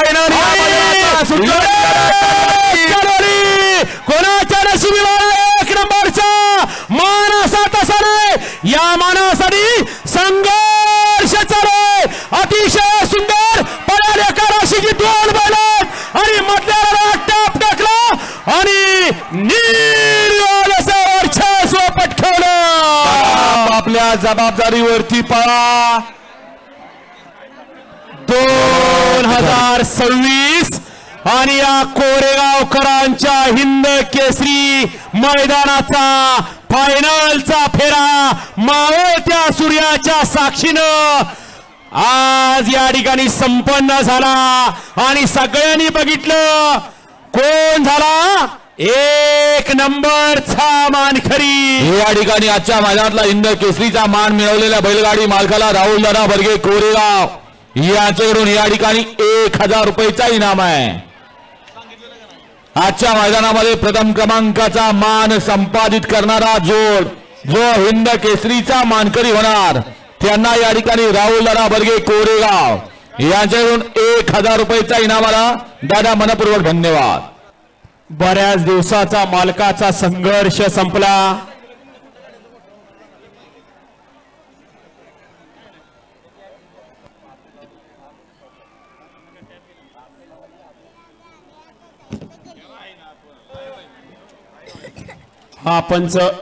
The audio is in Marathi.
फायनल कोणाच्या नशिबी एक नंबरचा मान असा तसा नाही या मानासाठी संघर्ष चालू आहे अतिशय सुंदर पळाले कराशीची दोन बैल आणि मधल्याला टाप टाकला आणि निर्योल वर्चस्व पटकावलं आपल्या जबाबदारीवरती पळा 2026 आणि या कोरेगावकरांच्या हिंद केसरी मैदानाचा फायनलचा फेरा मावळत्या सूर्याच्या साक्षीनं आज या ठिकाणी संपन्न झाला आणि सगळ्यांनी बघितलं कोण झाला एक नंबरचा मानकरी या ठिकाणी आजच्या मैदानातला हिंद केसरीचा मान मिळवलेल्या बैलगाडी मालकाला राहुल दादा बर्गे कोरेगाव यांच्याकडून या ठिकाणी 1000 रुपयाचा इनाम आहे। आजच्या मैदानामध्ये प्रथम क्रमांकाचा मान संपादित करणारा जोड जो हिंद केसरीचा मानकरी होणार त्यांना या ठिकाणी राहुल दादा बर्गे कोरेगाव यांच्याकडून 1000 रुपयाचा इनाम आला। दादा मनपूर्वक धन्यवाद। बऱ्याच दिवसाचा मालकाचा संघर्ष संपला हा पंच